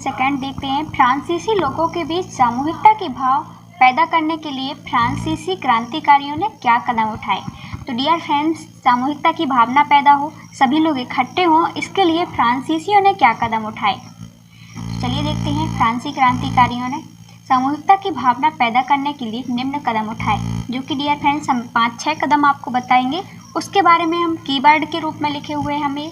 Second देखते हैं, फ्रांसीसी लोगों के बीच सामूहिकता के भाव पैदा करने के लिए फ्रांसीसी क्रांतिकारियों ने क्या कदम उठाए। तो डियर फ्रेंड्स, सामूहिकता की भावना पैदा हो, सभी लोग इकट्ठे हों, इसके लिए फ्रांसीसियों ने क्या कदम उठाए। तो चलिए देखते हैं, फ्रांसीसी क्रांतिकारियों ने सामूहिकता की भावना पैदा करने के लिए निम्न कदम उठाए, जो कि डियर फ्रेंड्स हम 5-6 कदम आपको बताएंगे। उसके बारे में हम कीवर्ड के रूप में लिखे हुए हैं हमें,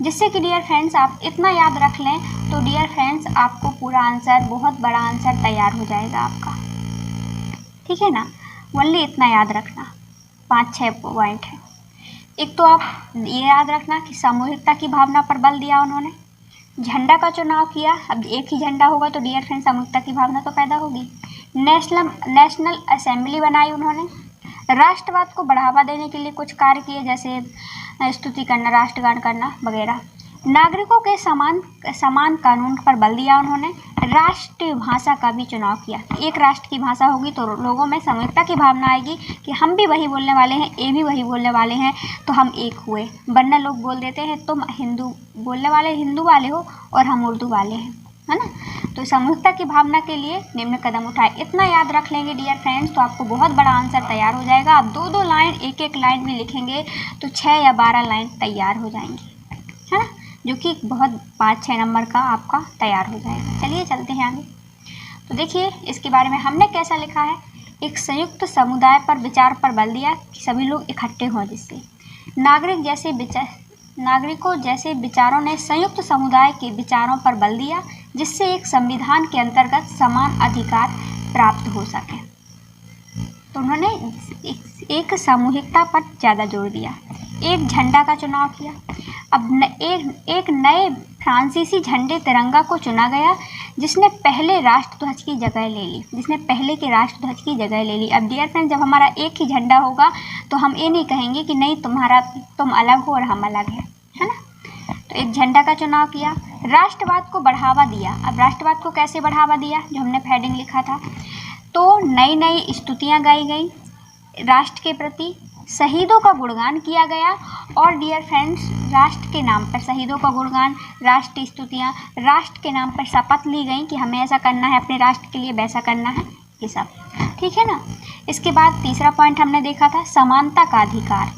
जिससे कि डियर फ्रेंड्स आप इतना याद रख लें तो डियर फ्रेंड्स आपको पूरा आंसर, बहुत बड़ा आंसर तैयार हो जाएगा आपका। ठीक है ना, ओनली इतना याद रखना, 5-6 पॉइंट है। एक तो आप ये याद रखना कि सामूहिकता की भावना पर बल दिया उन्होंने, झंडा का चुनाव किया। अब एक ही झंडा होगा तो डियर फ्रेंड्स सामूहिकता की भावना तो पैदा होगी। नेशनल असेंबली बनाई उन्होंने। राष्ट्रवाद को बढ़ावा देने के लिए कुछ कार्य किए, जैसे स्तुति करना, राष्ट्रगान करना वगैरह। नागरिकों के समान कानून पर बल दिया उन्होंने। राष्ट्रीय भाषा का भी चुनाव किया। एक राष्ट्र की भाषा होगी तो लोगों में सामूहिकता की भावना आएगी कि हम भी वही बोलने वाले हैं, ये भी वही बोलने वाले हैं, तो हम एक हुए। वरना लोग बोल देते हैं तुम हिंदू बोलने वाले हिंदू वाले हो और हम उर्दू वाले हैं, है ना। तो सामूहिकता की भावना के लिए निम्न कदम उठाए। इतना याद रख लेंगे डियर फ्रेंड्स तो आपको बहुत बड़ा आंसर तैयार हो जाएगा। आप 2-2 लाइन, एक लाइन में लिखेंगे तो 6 या 12 लाइन तैयार हो जाएंगी, है ना, जो कि बहुत 5-6 नंबर का आपका तैयार हो जाएगा। चलिए चलते हैं आगे। तो देखिए इसके बारे में हमने कैसा लिखा है। एक संयुक्त समुदाय पर विचार पर बल दिया कि सभी लोग इकट्ठे हों, जिससे नागरिकों जैसे विचारों ने संयुक्त समुदाय के विचारों पर बल दिया, जिससे एक संविधान के अंतर्गत समान अधिकार प्राप्त हो सके। तो उन्होंने एक सामूहिकता पर ज़्यादा जोर दिया। एक झंडा का चुनाव किया। अब एक नए फ्रांसीसी झंडे तिरंगा को चुना गया, जिसने पहले राष्ट्रध्वज की जगह ले ली, पहले के राष्ट्रध्वज की जगह ले ली। अब डियर फ्रेंड, जब हमारा एक ही झंडा होगा तो हम ये नहीं कहेंगे कि नहीं तुम अलग हो और हम अलग हैं, है ना। तो एक झंडा का चुनाव किया। राष्ट्रवाद को बढ़ावा दिया। अब राष्ट्रवाद को कैसे बढ़ावा दिया, जो हमने हेडिंग लिखा था। तो नई नई स्तुतियाँ गाई गई राष्ट्र के प्रति, शहीदों का गुणगान किया गया, और डियर फ्रेंड्स राष्ट्र के नाम पर शहीदों का गुणगान, राष्ट्र स्तुतियाँ, राष्ट्र के नाम पर शपथ ली गई कि हमें ऐसा करना है, अपने राष्ट्र के लिए वैसा करना है, ये सब। ठीक है ना। इसके बाद तीसरा पॉइंट हमने देखा था, समानता का अधिकार।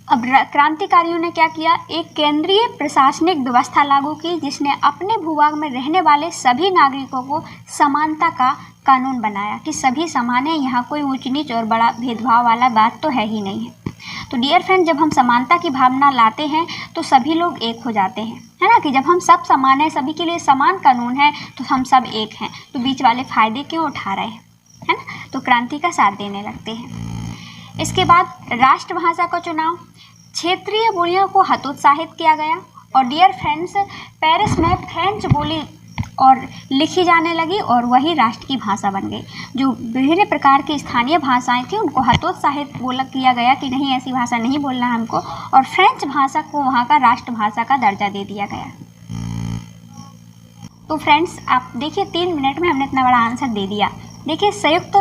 अब क्रांतिकारियों ने क्या किया, एक केंद्रीय प्रशासनिक व्यवस्था लागू की, जिसने अपने भूभाग में रहने वाले सभी नागरिकों को समानता का कानून बनाया कि सभी समान है, यहाँ कोई ऊंच नीच और बड़ा भेदभाव वाला बात तो है ही नहीं है। तो डियर फ्रेंड, जब हम समानता की भावना लाते हैं तो सभी लोग एक हो जाते हैं, है ना, कि जब हम सब समान हैं, सभी के लिए समान कानून है, तो हम सब एक हैं, तो बीच वाले फायदे क्यों उठा रहे हैं, है ना। तो क्रांति का साथ देने लगते हैं। इसके बाद राष्ट्रभाषा का चुनाव। क्षेत्रीय बोलियों को हतोत्साहित किया गया, और डियर फ्रेंड्स पेरिस में फ्रेंच बोली और लिखी जाने लगी, और वही राष्ट्र की भाषा बन गई। जो विभिन्न प्रकार की स्थानीय भाषाएं थी उनको हतोत्साहित किया गया कि नहीं, ऐसी भाषा नहीं बोलना है हमको, और फ्रेंच भाषा को वहाँ का राष्ट्रभाषा का दर्जा दे दिया गया। तो फ्रेंड्स आप देखिए 3 मिनट में हमने इतना बड़ा आंसर दे दिया। देखिए संयुक्त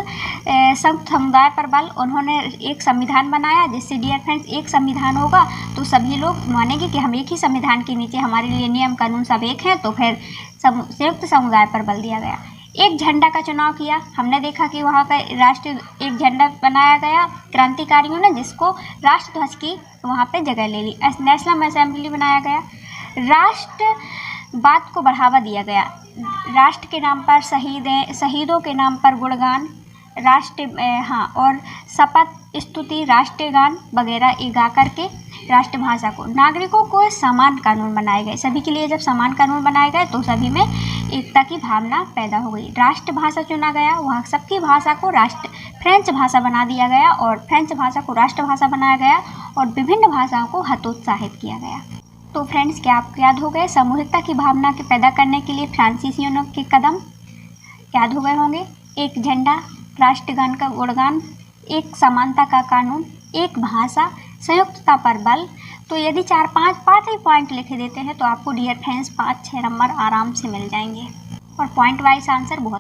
समुदाय पर बल, उन्होंने एक संविधान बनाया, जिससे डियर फ्रेंड्स एक संविधान होगा तो सभी लोग मानेंगे कि हम एक ही संविधान के नीचे, हमारे लिए नियम कानून सब एक हैं, तो फिर संयुक्त समुदाय पर बल दिया गया। एक झंडा का चुनाव किया। हमने देखा कि वहाँ का एक झंडा बनाया गया क्रांतिकारियों ने, जिसको राष्ट्रध्वज की वहाँ पे जगह ले ली। नेशनल असेंबली बनाया गया। राष्ट्रवाद को बढ़ावा दिया गया। राष्ट्र के नाम पर शहीदों के नाम पर गुणगान, और शपथ, स्तुति, राष्ट्रगान वगैरह ये गा करके राष्ट्रभाषा को, नागरिकों को समान कानून बनाए गए। सभी के लिए जब समान कानून बनाए गए तो सभी में एकता की भावना पैदा हो गई। राष्ट्रभाषा चुना गया, वहाँ सबकी भाषा को फ्रेंच भाषा बना दिया गया, और फ्रेंच भाषा को राष्ट्रभाषा बनाया गया, और विभिन्न भाषाओं को हतोत्साहित किया गया। तो फ्रेंड्स, क्या आपको याद हो गए सामूहिकता की भावना के पैदा करने के लिए फ्रांसीसियों के कदम याद हो गए होंगे। एक झंडा, राष्ट्रगान का गुणगान, एक समानता का कानून, एक भाषा, संयुक्तता पर बल। तो यदि 4-5 ही पॉइंट लिखे देते हैं तो आपको डियर फ्रेंड्स 5-6 नंबर आराम से मिल जाएंगे, और पॉइंट वाइज आंसर बहुत